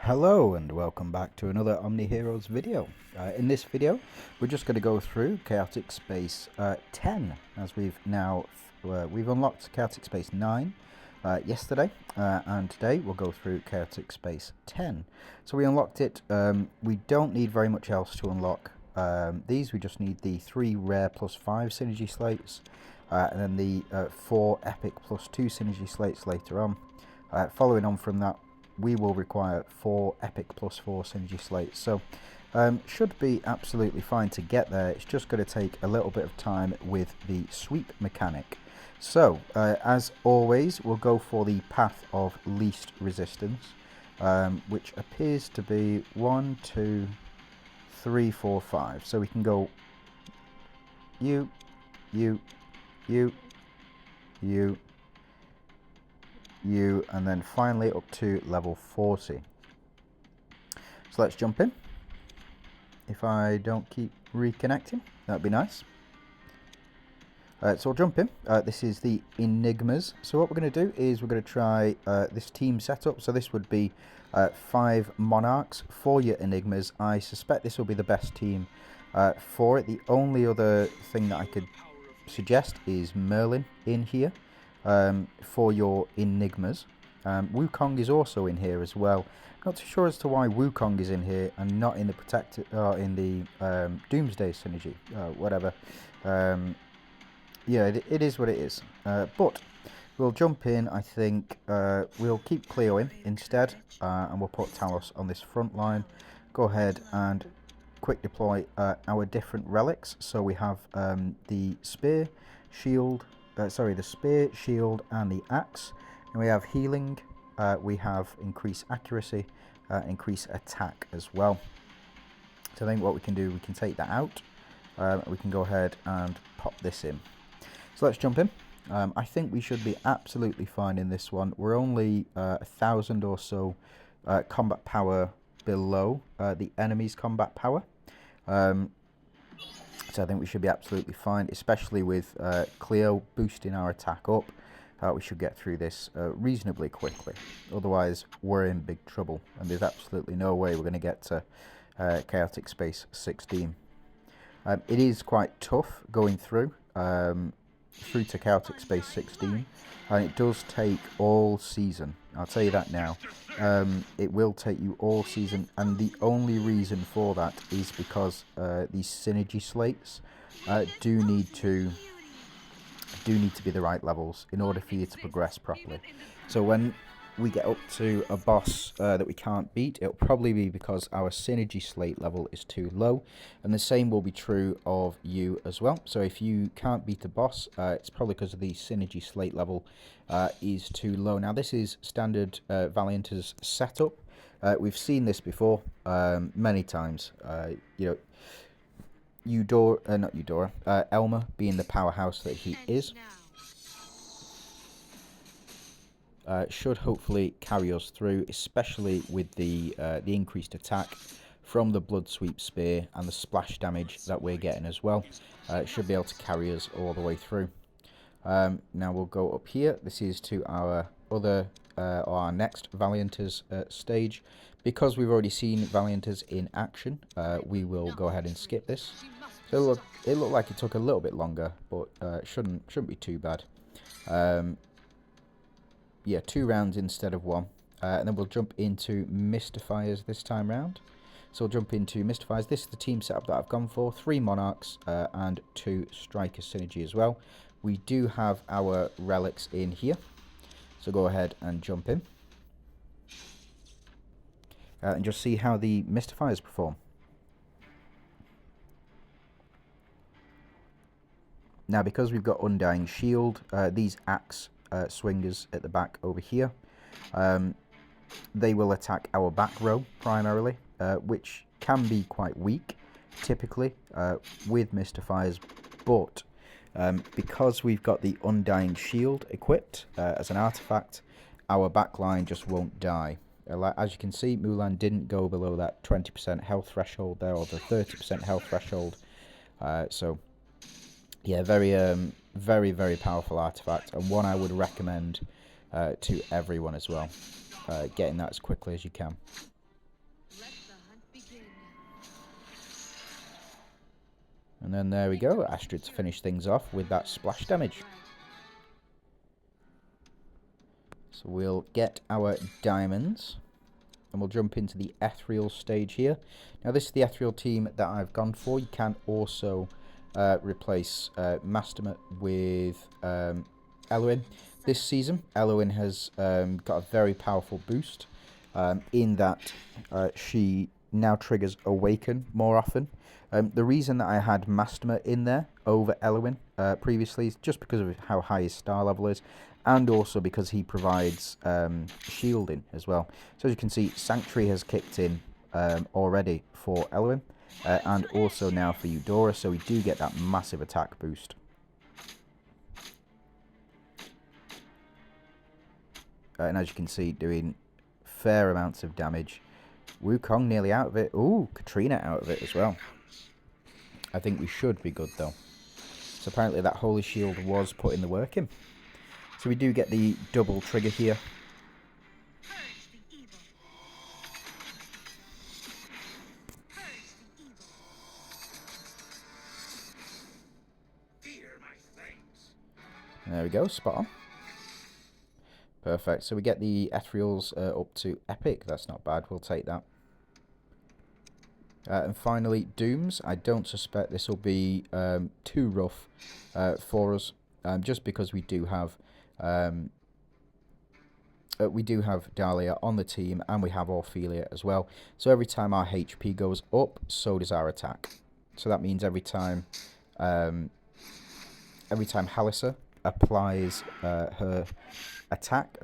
Hello and welcome back to another OMNIHEROES video. In this video we're just going to go through Chaotic Space 10 as we've unlocked Chaotic Space 9 yesterday, and today we'll go through Chaotic Space 10. So we unlocked it. We don't need very much else to unlock these. We just need the 3 rare plus 5 synergy slates, and then the 4 epic plus 2 synergy slates later on. Following on from that, we will require 4 epic plus 4 synergy slates. So should be absolutely fine to get there. It's just going to take a little bit of time with the sweep mechanic. So as always, we'll go for the path of least resistance, which appears to be 1, 2, 3, 4, 5. So we can go you, and then finally up to level 40. So let's jump in. If I don't keep reconnecting, that'd be nice. So we'll jump in. This is the Enigmas. So what we're going to do is we're going to try this team setup. So this would be 5 Monarchs for your Enigmas. I suspect this will be the best team for it. The only other thing that I could suggest is Merlin in here for your Enigmas. Wukong is also in here as well. Not too sure as to why Wukong is in here and not in the Protector or in the Doomsday synergy. Whatever. Yeah, it is what it is. But we'll jump in. I think we'll keep Cleo in instead, and we'll put Talos on this front line. Go ahead and quick deploy our different relics. So we have the spear, shield. The spear, shield, and the axe. And we have healing. We have increased accuracy, increased attack as well. So I think what we can do, we can take that out. We can go ahead and pop this in. So let's jump in. I think we should be absolutely fine in this one. We're only 1,000 or so combat power below the enemy's combat power. So I think we should be absolutely fine, especially with Cleo boosting our attack up. We should get through this reasonably quickly. Otherwise, we're in big trouble, and there's absolutely no way we're going to get to Chaotic Space 16. It is quite tough going through to Chaotic Space 16, and it does take all season. I'll tell you that now. It will take you all season, and the only reason for that is because these synergy slates do need to be the right levels in order for you to progress properly. So when we get up to a boss that we can't beat, it'll probably be because our synergy slate level is too low, and the same will be true of you as well. So if you can't beat a boss, it's probably because the synergy slate level is too low. Now this is standard Valiant's setup. We've seen this before many times. Elmer being the powerhouse that he is, should hopefully carry us through, especially with the increased attack from the Blood Sweep Spear and the splash damage that we're getting as well. It should be able to carry us all the way through. Now we'll go up here. This is to our our next Valiant's stage. Because we've already seen Valiant's in action, we will go ahead and skip this. So it looked like it took a little bit longer, but shouldn't be too bad. Yeah, 2 rounds instead of 1. And then we'll jump into Mystifiers this time round. So we'll jump into Mystifiers. This is the team setup that I've gone for. 3 Monarchs and 2 Striker Synergy as well. We do have our relics in here. So go ahead and jump in. And just see how the Mystifiers perform. Now, because we've got Undying Shield, these axe swingers at the back over here, they will attack our back row primarily, which can be quite weak, typically, with Mystifiers, but because we've got the Undying Shield equipped as an artifact, our backline just won't die. As you can see, Mulan didn't go below that 20% health threshold there, or the 30% health threshold. So, yeah, very, very powerful artifact, and one I would recommend to everyone as well. Getting that as quickly as you can. And then there we go. Astrid to finish things off with that splash damage. So we'll get our diamonds. And we'll jump into the ethereal stage here. Now this is the ethereal team that I've gone for. You can also replace Masterma with Eloin. This season, Eloin has got a very powerful boost in that she now triggers Awaken more often. The reason that I had Masterma in there over Eloin previously is just because of how high his star level is, and also because he provides shielding as well. So as you can see, Sanctuary has kicked in already for Eloin, and also now for Eudora, so we do get that massive attack boost. And as you can see, doing fair amounts of damage. Wukong nearly out of it. Ooh, Katrina out of it as well. I think we should be good though. So apparently that Holy Shield was putting the work in. So we do get the double trigger here. There we go, spot on. Perfect. So we get the Ethereals up to Epic. That's not bad. We'll take that. And finally, Dooms. I don't suspect this will be too rough for us, just because we do have Dahlia on the team, and we have Ophelia as well. So every time our HP goes up, so does our attack. So that means every time Halissa applies her attack,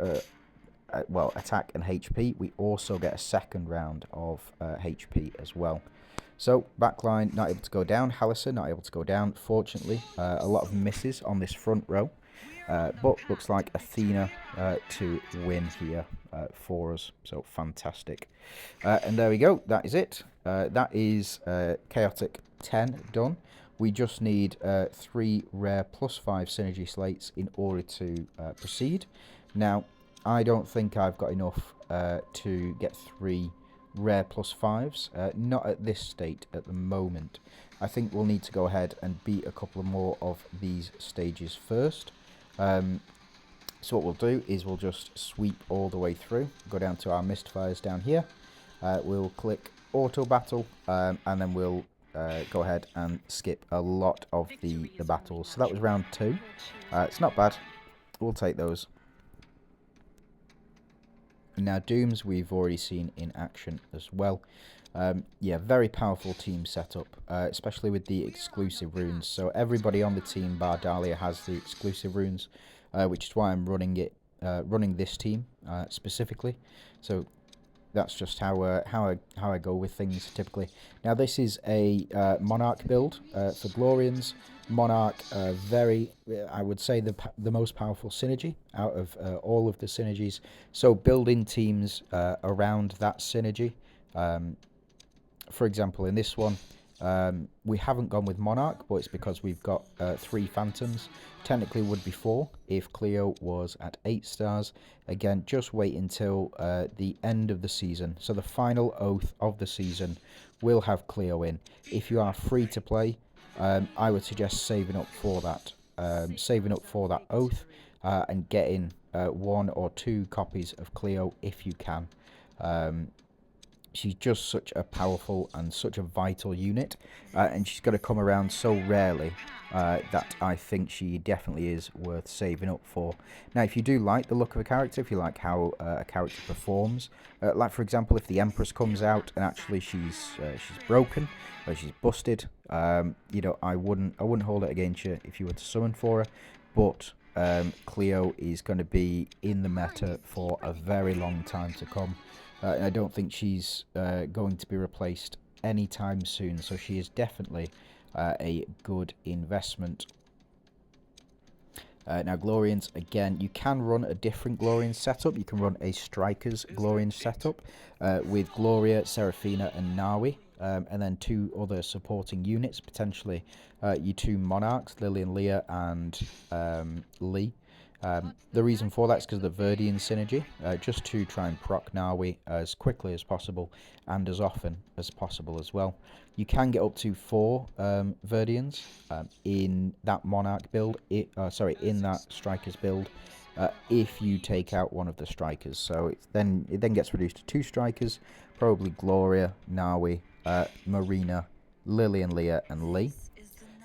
attack and HP, we also get a second round of HP as well. So backline not able to go down, Halissa not able to go down. Fortunately, a lot of misses on this front row, but looks like Athena to win here for us. So fantastic. And there we go. That is it. That is Chaotic 10 done. We just need 3 rare +5 synergy slates in order to proceed. Now, I don't think I've got enough to get 3 rare +5s. Not at this state at the moment. I think we'll need to go ahead and beat a couple more of these stages first. So what we'll do is we'll just sweep all the way through. Go down to our Mystifiers down here. We'll click Auto Battle, and then we'll go ahead and skip a lot of the battles. So that was round 2. It's not bad. We'll take those. And now Dooms we've already seen in action as well. Yeah, very powerful team setup, especially with the exclusive runes. So everybody on the team bar Dahlia has the exclusive runes, which is why I'm running this team specifically. So that's just how I go with things typically. Now this is a Monarch build for Glorians. Monarch, I would say the most powerful synergy out of all of the synergies. So building teams around that synergy. For example, in this one, we haven't gone with Monarch, but it's because we've got 3 Phantoms. Technically would be 4 if Cleo was at 8 stars. Again, just wait until the end of the season. So the final oath of the season will have Cleo in. If you are free to play, I would suggest saving up for that. Oath and getting 1 or 2 copies of Cleo if you can. She's just such a powerful and such a vital unit, and she's got to come around so rarely that I think she definitely is worth saving up for. Now, if you do like the look of a character, if you like how a character performs, like for example, if the Empress comes out and actually she's broken or she's busted, you know, I wouldn't hold it against you if you were to summon for her, but Cleo is going to be in the meta for a very long time to come. And I don't think she's going to be replaced anytime soon, so she is definitely a good investment. Now, Glorians, again, you can run a different Glorian setup. You can run a Striker's Glorian setup with Gloria, Seraphina, and Nawi, and then 2 other supporting units, potentially your 2 Monarchs, Lily and Leah, and Lee. The reason for that is because of the Verdian synergy, just to try and proc Nawi as quickly as possible and as often as possible as well. You can get up to 4 Verdians in that Monarch build, in that Strikers build, if you take out one of the Strikers. So it then gets reduced to 2 Strikers, probably Gloria, Nawi, Marina, Lily and Leah, and Lee.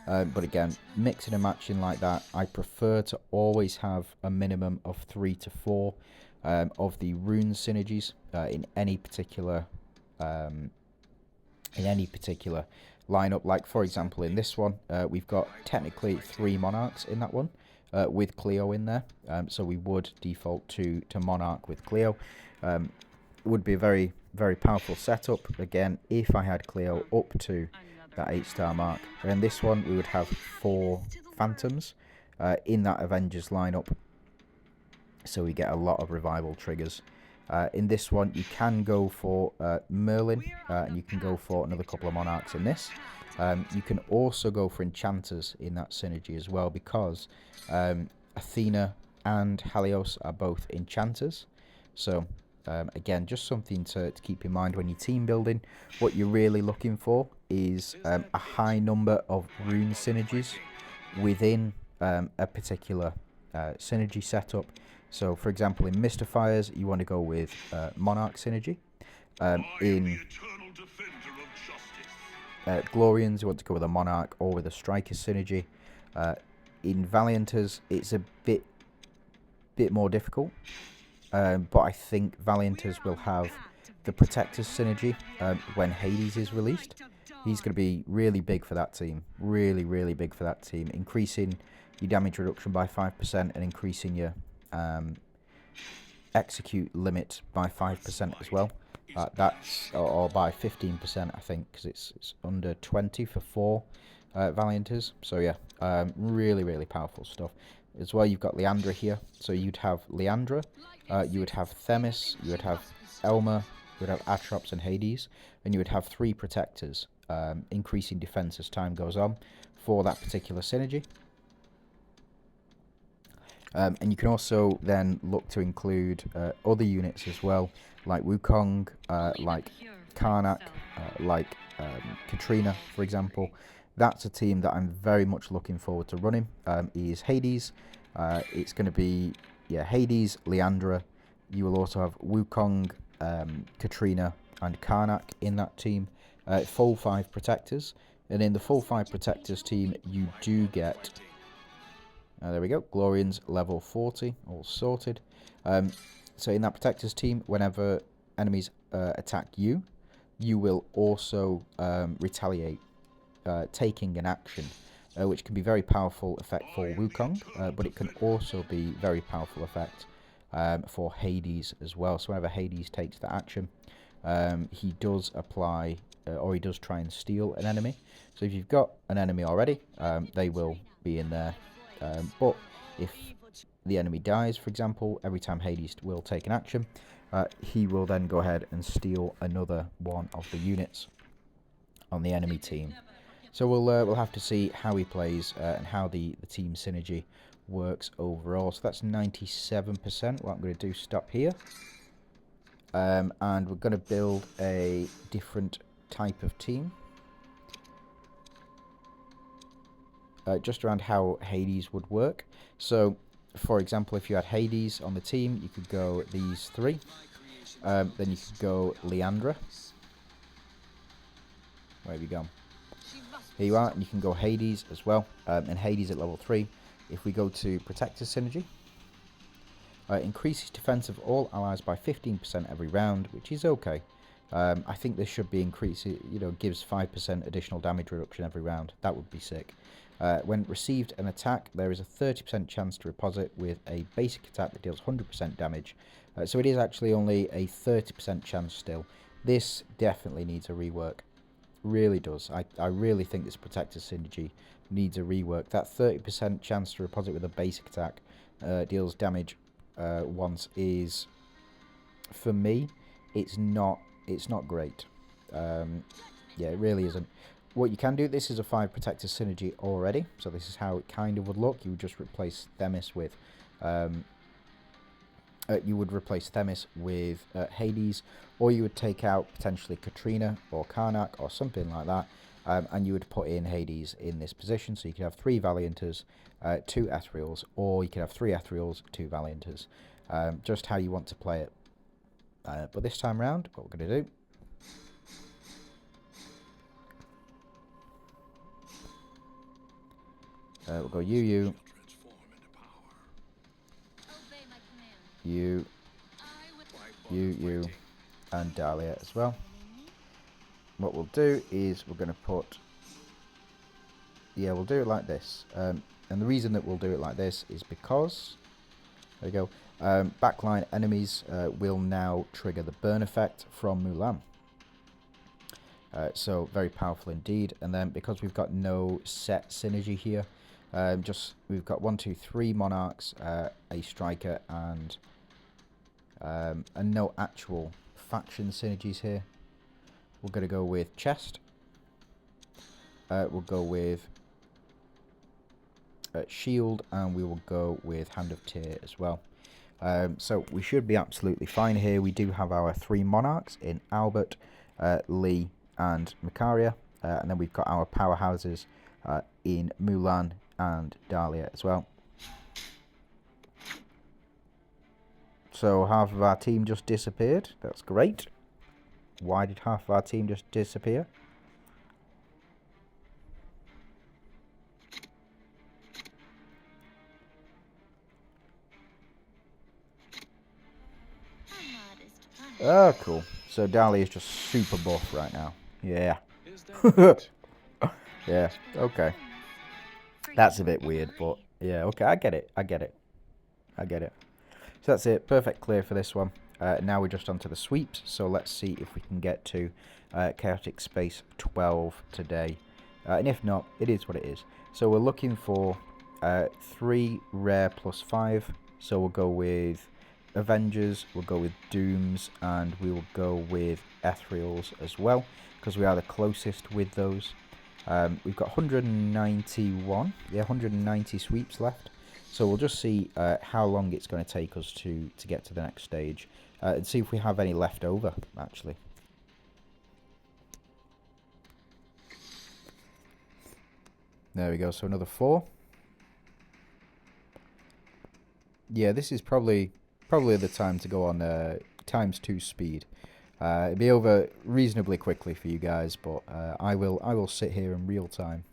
But again, mixing and matching like that, I prefer to always have a minimum of 3 to 4 of the rune synergies in any particular lineup. Like for example, in this one, we've got technically 3 monarchs in that one, with Cleo in there. So we would default to monarch with Cleo. It would be a very, very powerful setup. Again, if I had Cleo up to that 8-star mark. And this one we would have 4 phantoms in that Avengers lineup, so we get a lot of revival triggers. In this one you can go for Merlin, and you can go for another couple of monarchs in this. You can also go for enchanters in that synergy as well, because Athena and Helios are both enchanters. So again, just something to keep in mind when you're team building. What you're really looking for is a high number of rune synergies within a particular synergy setup. So for example, in Mystifiers you want to go with Monarch synergy. In Glorians you want to go with a Monarch or with a Striker synergy. In Valianters it's a bit more difficult. But I think Valianters will have the Protectors synergy when Hades is released. He's going to be really big for that team. Really, really big for that team. Increasing your damage reduction by 5% and increasing your execute limit by 5% as well. That's or by 15%, I think, because it's under 20 for 4 Valianters. So yeah, really, really powerful stuff. As well, you've got Leandra here. So you'd have Leandra, you would have Themis, you would have Elma, you would have Atrops and Hades, and you would have 3 protectors, increasing defense as time goes on for that particular synergy. And you can also then look to include other units as well, like Wukong, like Karnak, like Katrina, for example. That's a team that I'm very much looking forward to running. Is Hades. It's going to be Hades, Leandra. You will also have Wukong, Katrina, and Karnak in that team. Full 5 protectors, and in the full 5 protectors team, you do get. There we go. Glorians level 40, all sorted. So in that protectors team, whenever enemies attack you, you will also retaliate, taking an action, which can be very powerful effect for Wukong, but it can also be very powerful effect for Hades as well. So whenever Hades takes the action, he does apply, or he does try and steal an enemy. So if you've got an enemy already, they will be in there. But if the enemy dies, for example, every time Hades will take an action, he will then go ahead and steal another one of the units on the enemy team. So we'll have to see how he plays and how the team synergy works overall. So that's 97%. What I'm going to do, stop here. And we're going to build a different type of team. Just around how Hades would work. So, for example, if you had Hades on the team, you could go these 3. Then you could go Leandra. Where have you gone? Here you are, and you can go Hades as well. And Hades at level 3. If we go to Protector Synergy, increases defense of all allies by 15% every round, which is okay. I think this should be increased, gives 5% additional damage reduction every round. That would be sick. When received an attack, there is a 30% chance to reposit with a basic attack that deals 100% damage. So it is actually only a 30% chance still. This definitely needs a rework. Really does. I really think this Protector Synergy needs a rework. That 30% chance to reposit with a basic attack deals damage once is, for me, it's not great. Yeah, it really isn't. What you can do, this is a 5 Protector Synergy already, so this is how it kind of would look. You would just replace Themis with You would replace Themis with Hades, or you would take out potentially Katrina or Karnak or something like that, and you would put in Hades in this position. So you could have 3 Valianters, 2 Ethereals, or you could have 3 Ethereals, 2 Valianters. Just how you want to play it. But this time round, what we're going to do... we'll go you, and Dahlia as well. What we'll do is we're going to put... Yeah, we'll do it like this. And the reason that we'll do it like this is because... There we go. Backline enemies will now trigger the burn effect from Mulan. So very powerful indeed. And then because we've got no set synergy here, we've got 1, 2, 3 monarchs, a striker, and no actual faction synergies here. We're going to go with chest. We'll go with shield, and we will go with hand of Tyr as well. So we should be absolutely fine here. We do have our 3 monarchs in Albert, Lee, and Macaria, and then we've got our powerhouses in Mulan and Dahlia as well. So half of our team just disappeared. That's great. Why did half of our team just disappear? Oh, cool. So Dahlia is just super buff right now. Yeah. Yeah, okay. That's a bit weird, but yeah, okay, I get it. So that's it. Perfect clear for this one. Now we're just onto the sweeps, so let's see if we can get to Chaotic Space 12 today. And if not, it is what it is. So we're looking for 3 rare plus 5. So we'll go with Avengers, we'll go with Dooms, and we will go with Ethereals as well, because we are the closest with those. We've got 190 sweeps left. So we'll just see how long it's going to take us to get to the next stage. And see if we have any left over, actually. There we go, so another 4. Yeah, this is probably the time to go on ×2 speed. It'll be over reasonably quickly for you guys, but I will sit here in real time.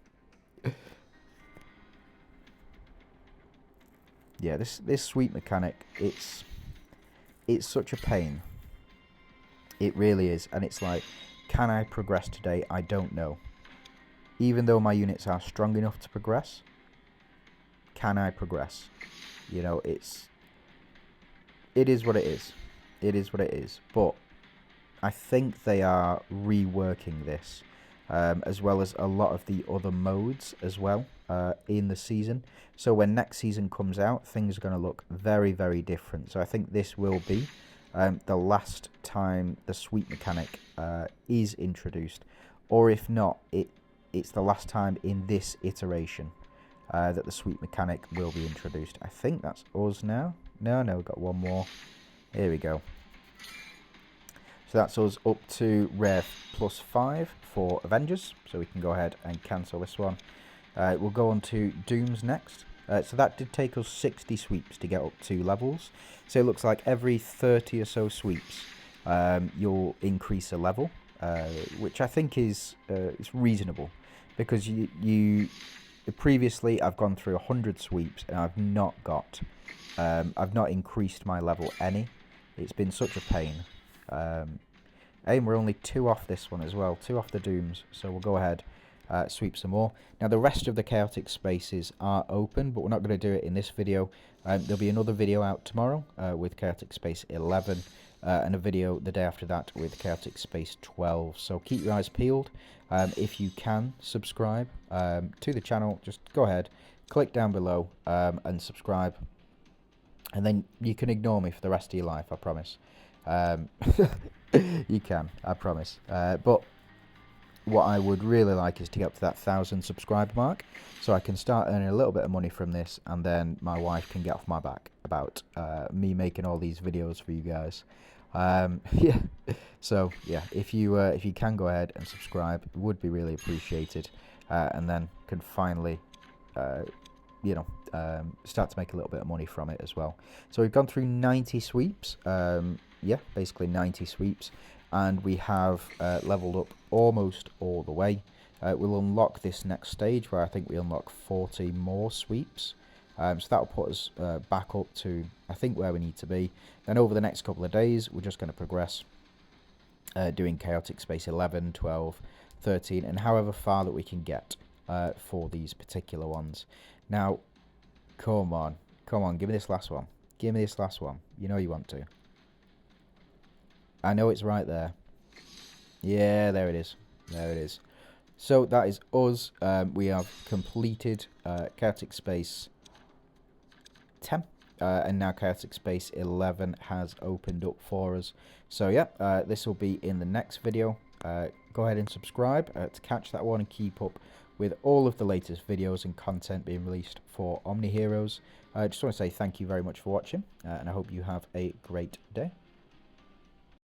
Yeah, this sweep mechanic, it's such a pain. It really is, and it's like, can I progress today? I don't know. Even though my units are strong enough to progress, can I progress? You know, it is what it is. It is what it is. But I think they are reworking this, as well as a lot of the other modes as well in the season. So when next season comes out, things are going to look very, very different. So I think this will be the last time the sweep mechanic is introduced. Or if not, it's the last time in this iteration that the sweep mechanic will be introduced. I think that's us now. No, we've got one more. Here we go. So that's us up to rare plus 5 for Avengers. So we can go ahead and cancel this one. We'll go on to Dooms next. So that did take us 60 sweeps to get up to levels. So it looks like every 30 or so sweeps, you'll increase a level, which I think is reasonable, because you previously I've gone through 100 sweeps and I've not increased my level any. It's been such a pain. And we're only 2 off this one as well, 2 off the Dooms, so we'll go ahead, sweep some more. Now the rest of the Chaotic Spaces are open, but we're not going to do it in this video. There'll be another video out tomorrow with Chaotic Space 11, and a video the day after that with Chaotic Space 12. So keep your eyes peeled. If you can subscribe to the channel, just go ahead, click down below and subscribe. And then you can ignore me for the rest of your life, I promise. You can, I promise. But what I would really like is to get up to that 1,000 subscriber mark, so I can start earning a little bit of money from this, and then my wife can get off my back about me making all these videos for you guys. Yeah, so yeah, if you can go ahead and subscribe, it would be really appreciated, and then can finally start to make a little bit of money from it as well. So we've gone through 90 sweeps, yeah, basically 90 sweeps, and we have leveled up almost all the way. We'll unlock this next stage where I think we unlock 40 more sweeps, so that'll put us back up to, I think, where we need to be. Then over the next couple of days, we're just going to progress, doing chaotic space 11, 12, 13, and however far that we can get for these particular ones. Now, come on, give me this last one. Give me this last one. You know you want to. I know it's right there. Yeah, there it is. There it is. So that is us. We have completed chaotic space 10. And now chaotic space 11 has opened up for us. So yeah, this will be in the next video. Go ahead and subscribe to catch that one and keep up with all of the latest videos and content being released for OmniHeroes. I just want to say thank you very much for watching, and I hope you have a great day.